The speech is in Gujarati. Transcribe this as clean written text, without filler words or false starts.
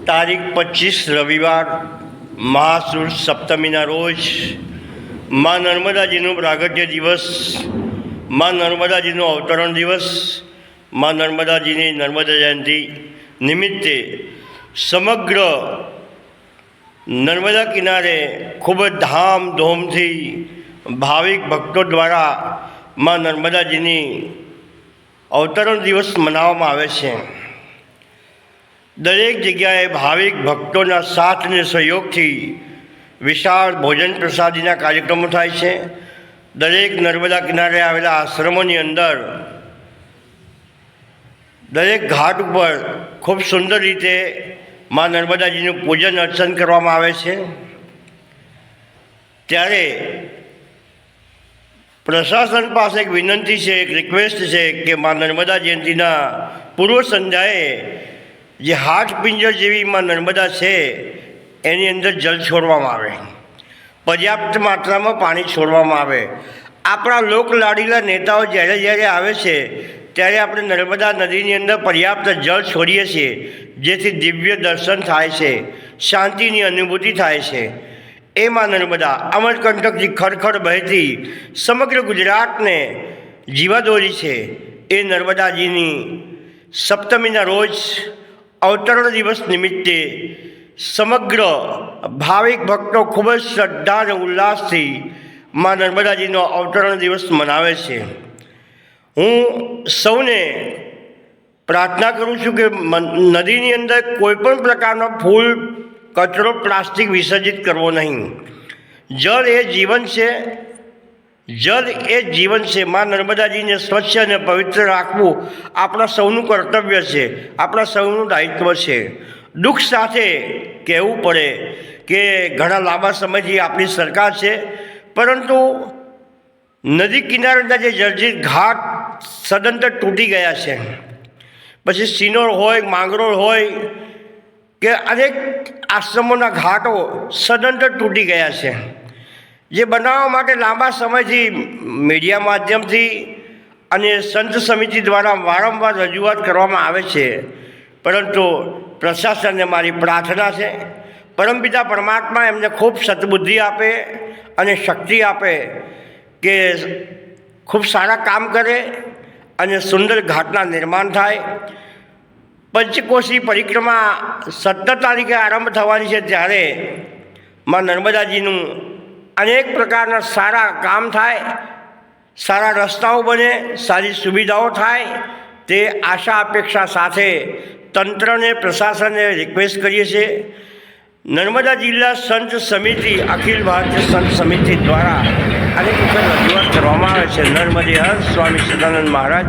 તારીખ 25 રવિવાર મહાસુદ સપ્તમીના રોજ મા નર્મદાજીનું પ્રાગટ્ય દિવસ, મા નર્મદાજીનો અવતરણ દિવસ, મા નર્મદાજીની નર્મદા જયંતિ નિમિત્તે સમગ્ર નર્મદા કિનારે ખૂબ જ ધામધૂમથી ભાવિક ભક્તો દ્વારા મા નર્મદાજીની અવતરણ દિવસ મનાવવામાં આવે છે। દરેક જગ્યાએ ભાવિક ભક્તોના સાથ અને સહયોગથી વિશાળ ભોજન પ્રસાદીના કાર્યક્રમો થાય છે। દરેક નર્મદા કિનારે આવેલા આશ્રમોની અંદર દરેક ઘાટ ઉપર ખૂબ સુંદર રીતે મા નર્મદાજીનું પૂજન અર્ચન કરવામાં આવે છે। ત્યારે પ્રશાસન પાસે એક વિનંતી છે, એક રિક્વેસ્ટ છે કે મા નર્મદા જયંતિના પૂર્વ સંધ્યાએ જે હાટ પિંજર જેવી મા નર્મદા છે એની અંદર જળ છોડવામાં આવે, પર્યાપ્ત માત્રામાં પાણી છોડવામાં આવે। આપણા લોકલાડીલા નેતાઓ જ્યારે જ્યારે આવે છે ત્યારે આપણે નર્મદા નદીની અંદર પર્યાપ્ત જળ છોડીએ છીએ, જેથી દિવ્ય દર્શન થાય છે, શાંતિની અનુભૂતિ થાય છે। એ મા નર્મદા અમરકંટકથી ખડખડ બહેતી સમગ્ર ગુજરાતને જીવાદોરી છે। એ નર્મદાજીની સપ્તમીના રોજ અવતરણ દિવસ નિમિત્તે સમગ્ર ભાવિક ભક્તો ખૂબ જ શ્રદ્ધા અને ઉલ્લાસથી મા નર્મદાજીનો અવતરણ દિવસ મનાવે છે। હું સૌને પ્રાર્થના કરું છું કે નદીની અંદર કોઈપણ પ્રકારનો ફૂલ, કચરો, પ્લાસ્ટિક વિસર્જિત કરવો નહીં। જળ એ જીવન છે, જળ એ જીવન છે। મા નર્મદાજીને સ્વચ્છ અને પવિત્ર રાખવું આપણા સૌનું કર્તવ્ય છે, આપણા સૌનું દાયિત્વ છે। દુઃખ સાથે કહેવું પડે કે ઘણા લાંબા સમયથી આપણી સરકાર છે, પરંતુ નદી કિનારેના જે જર્જરિત ઘાટ સદંતર તૂટી ગયા છે। પછી સિનોર હોય, માંગરોળ હોય કે અનેક આશ્રમોના ઘાટો સદંતર તૂટી ગયા છે, જે બનાવવા માટે લાંબા સમયથી મીડિયા માધ્યમથી અને સંત સમિતિ દ્વારા વારંવાર રજૂઆત કરવામાં આવે છે। પરંતુ પ્રશાસનને મારી પ્રાર્થના છે, પરમપિતા પરમાત્મા એમને ખૂબ સદબુદ્ધિ આપે અને શક્તિ આપે કે ખૂબ સારા કામ કરે અને સુંદર ઘાટના નિર્માણ થાય। પંચકોશી પરિક્રમા 17 તારીખે આરંભ થવાની છે, ત્યારે મા નર્મદાજીનું અનેક પ્રકારના સારા કામ થાય, સારા રસ્તાઓ બને, સારી સુવિધાઓ થાય, તે આશા અપેક્ષા સાથે તંત્રને, પ્રશાસનને રિક્વેસ્ટ કરીએ છીએ। નર્મદા જિલ્લા સંત સમિતિ, અખિલ ભારતીય સંત સમિતિ દ્વારા અનેક વખત રજૂઆત કરવામાં આવે છે। નર્મદે હર સ્વામી સદાનંદ મહારાજ।